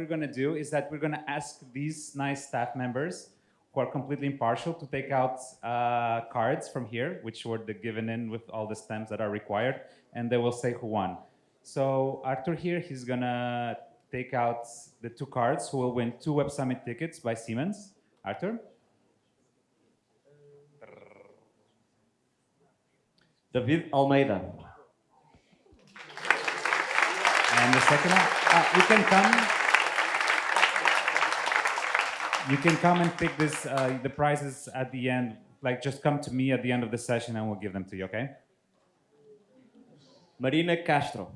going to do is that we're going to ask these nice staff members who are completely impartial to take out cards from here, which were given in with all the stamps that are required, and they will say who won. So Arthur here, he's going to take out the 2 cards who will win 2 Web Summit tickets by Siemens. Arthur? David Almeida. And the second one, you can come. You can come and pick this, the prizes at the end. Like, just come to me at the end of the session and we'll give them to you, okay? Marina Castro.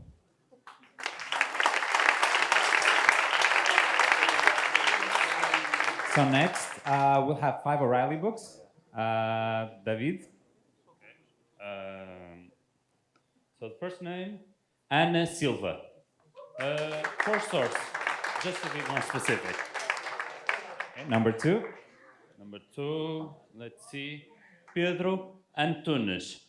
So next, we'll have 5 O'Reilly books. David? So the first name, Ana Silva. 4 stars, just to be more specific. Okay, number 2. Number 2, let's see, Pedro Antunes.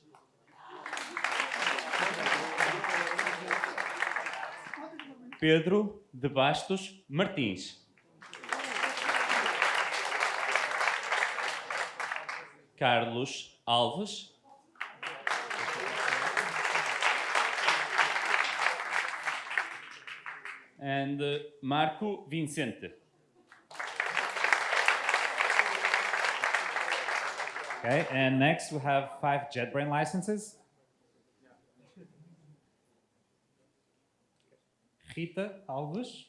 Pedro de Bastos Martins. Carlos Alves. And Marco Vincente. Okay, and next we have 5 JetBrain licenses. Rita Alves.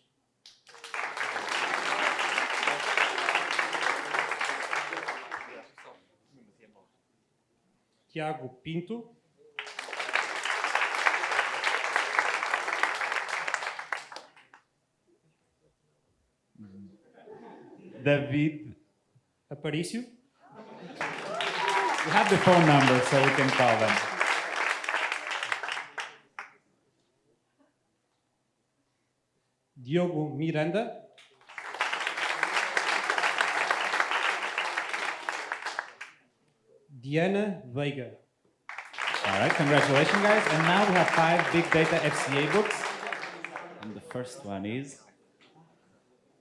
Tiago Pinto. David. Aparício. We have the phone number so we can call them. Diogo Miranda. Diana Veiga. All right, congratulations, guys. And now we have 5 Big Data FCA books. And the first one is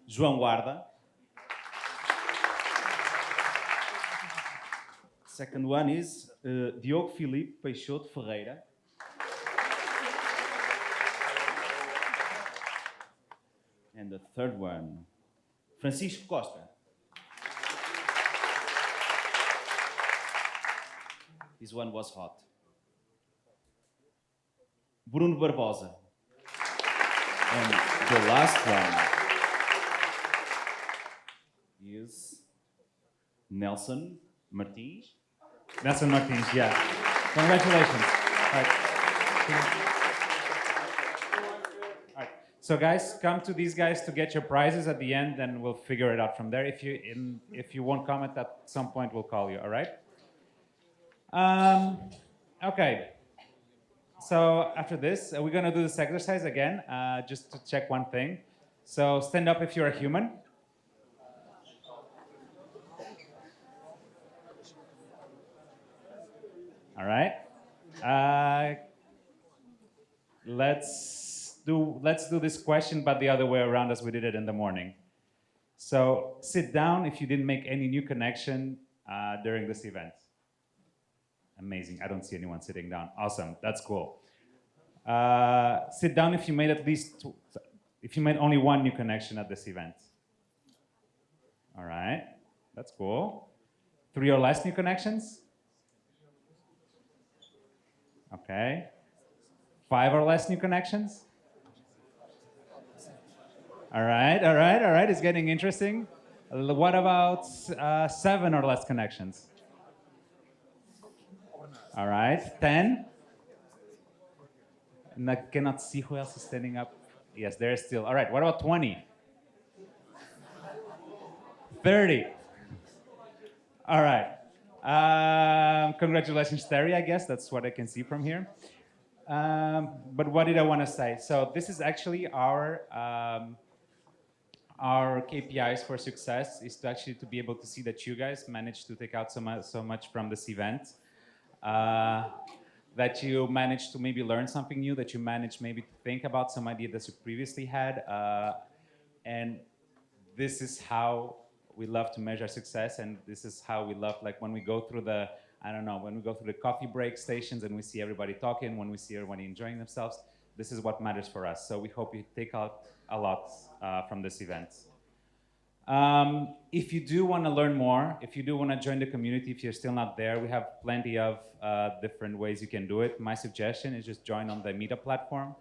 João Guarda. Second one is Diogo Filipe Peixoto Ferreira. And the third one, Francisco Costa. This one was hot. Bruno Barbosa. And the last one is Nelson Martins. Nelson Martins, yeah. Congratulations. All right. All right. So guys, come to these guys to get your prizes at the end, and we'll figure it out from there. If you won't comment at some point, we'll call you, all right? Okay. So after this, we're gonna do this exercise again, just to check one thing. So stand up if you're a human. All right. Let's do this question, but the other way around as we did it in the morning. So sit down if you didn't make any new connection during this event. Amazing. I don't see anyone sitting down. Awesome. That's cool. Sit down if you made if you made only one new connection at this event. All right. That's cool. 3 or less new connections? Okay. 5 or less new connections? All right, all right, all right. It's getting interesting. What about 7 or less connections? All right, 10? And I cannot see who else is standing up. Yes, there is still. All right, what about 20? 30? All right. Congratulations, Terry, I guess. That's what I can see from here. But what did I want to say? So this is actually our KPIs for success, is to actually to be able to see that you guys managed to take out so much from this event. That you managed to maybe learn something new, that you managed maybe to think about some idea that you previously had, And this is how we love to measure success, and this is how we love, like when we go through the, I don't know, when we go through the coffee break stations and we see everybody talking, when we see everybody enjoying themselves, this is what matters for us. So we hope you take out a lot from this event. If you do want to learn more, if you do want to join the community, if you're still not there, we have plenty of different ways you can do it. My suggestion is just join on the Meetup platform.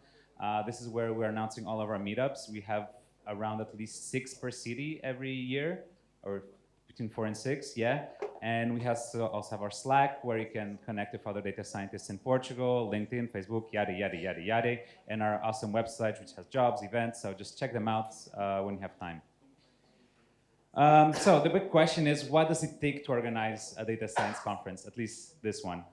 This is where we're announcing all of our meetups. We have around at least 6 per city every year, or between 4 and 6, yeah. And we also have our Slack, where you can connect with other data scientists in Portugal, LinkedIn, Facebook, yada, yada, yada, yada, and our awesome website, which has jobs, events, so just check them out when you have time. So the big question is, what does it take to organize a data science conference, at least this one?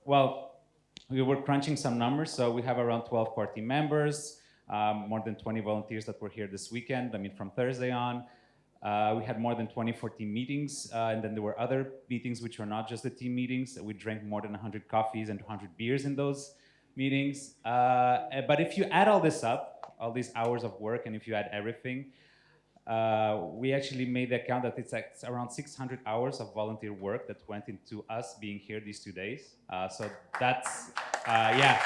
Well, we were crunching some numbers, so we have around 12 core team members, more than 20 volunteers that were here this weekend, I mean from Thursday on. We had more than 24 team meetings, and then there were other meetings which were not just the team meetings. We drank more than 100 coffees and 200 beers in those meetings. But if you add all this up, all these hours of work, and if you add everything, we actually made the account that it's like around 600 hours of volunteer work that went into us being here these 2 days. So that's, yeah.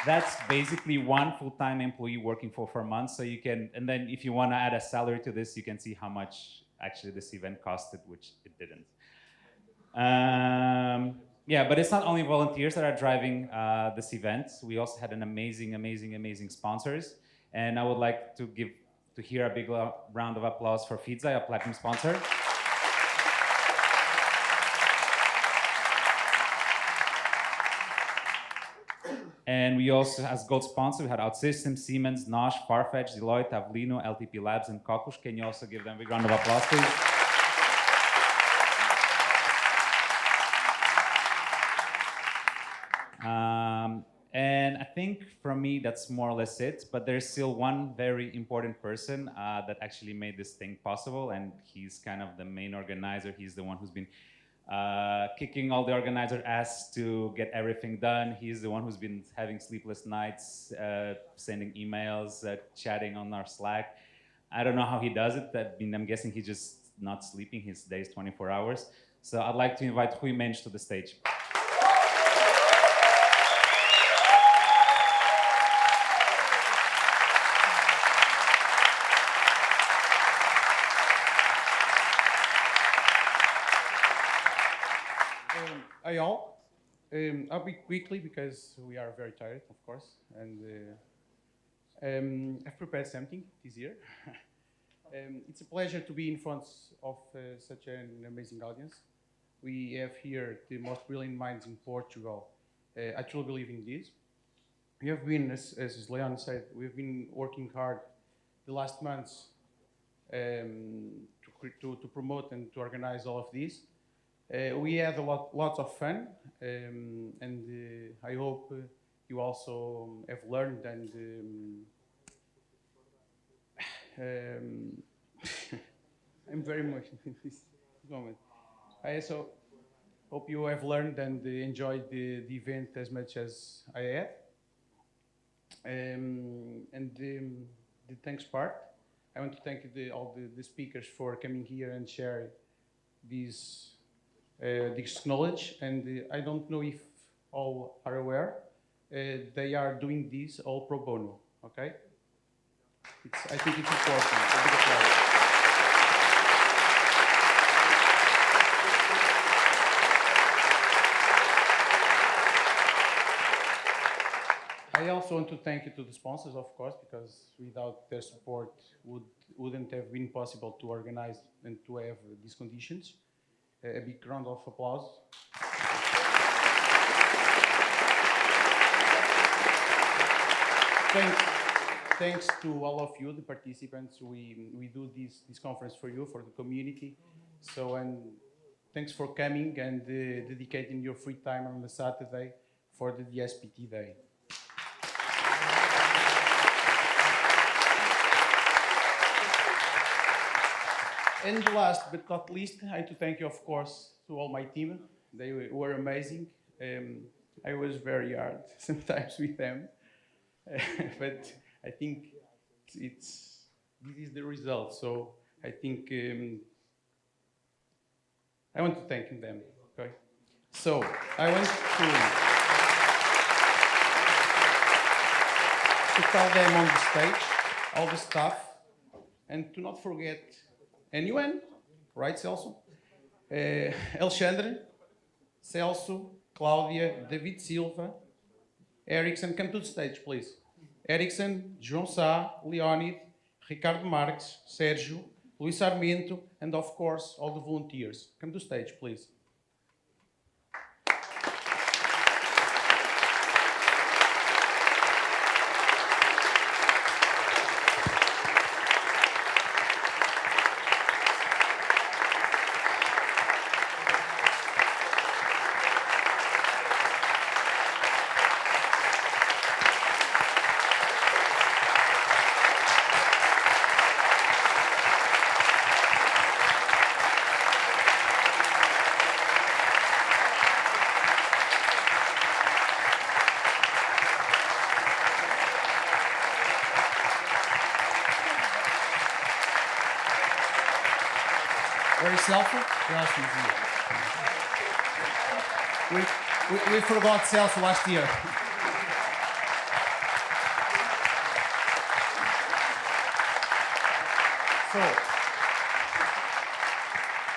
That's basically one full-time employee working for 4 months. So you can, and then if you want to add a salary to this, you can see how much actually this event costed, which it didn't. Yeah, but it's not only volunteers that are driving this event. We also had an amazing sponsors. And I would like to hear a big round of applause for Fidza, a platinum sponsor. And we also, as gold sponsor, we had OutSystems, Siemens, Nosh, Farfetch, Deloitte, Avlino, LTP Labs, and Kokush. Can you also give them a big round of applause, please? And I think from me, that's more or less it. But there's still one very important person that actually made this thing possible. And he's kind of the main organizer. He's the one who's been kicking all the organizer ass to get everything done. He's the one who's been having sleepless nights, sending emails, chatting on our Slack. I don't know how he does it. I'm guessing he's just not sleeping. His day is 24 hours. So I'd like to invite Rui Mendes to the stage. Hi all. I'll be quickly because we are very tired, of course, and I've prepared something this year. It's a pleasure to be in front of such an amazing audience. We have here the most brilliant minds in Portugal. I truly believe in this. We have been, as Leon said, we've been working hard the last months to promote and to organize all of this. We had lots of fun, and I hope you also have learned and I'm very emotional in this moment. I also hope you have learned and enjoyed the event as much as I have. And the thanks part, I want to thank all the speakers for coming here and share this knowledge. And I don't know if all are aware, they are doing this all pro bono, okay? I think it's important. A big applause. I also want to thank you to the sponsors, of course, because without their support wouldn't have been possible to organize and to have these conditions. A big round of applause. Thanks to all of you, the participants. We do this conference for you, for the community. So, and thanks for coming and dedicating your free time on the Saturday for the DSPT day. And last but not least, I have to thank you, of course, to all my team, They were amazing. I was very hard sometimes with them, but I think this is the result. So I think I want to thank them. Okay. So I want to tell them on the stage, all the staff, and to not forget anyone, right, Celso? Alexandre, Celso, Cláudia, David Silva, Erickson, come to the stage, please. Erickson, João Sá, Leonid, Ricardo Marques, Sérgio, Luís Sarmento, and of course, all the volunteers. Come to the stage, please. Very Celso? We forgot Celso last year. So,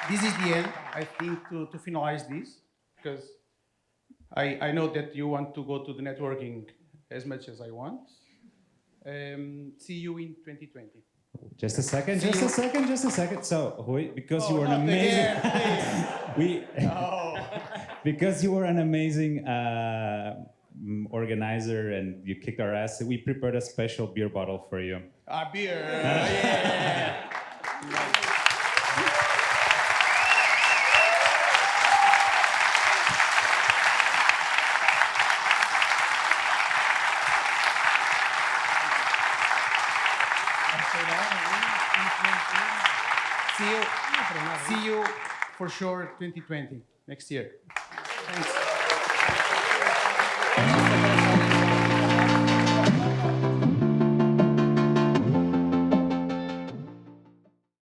this is the end, I think, to finalize this, because I know that you want to go to the networking as much as I want. See you in 2020. Just a second, just a second, just a second. So, Rui, because you were an not amazing, again, we, because you were an amazing organizer and you kicked our ass, we prepared a special beer bottle for you. Beer. Yeah. See you for sure 2020, next year.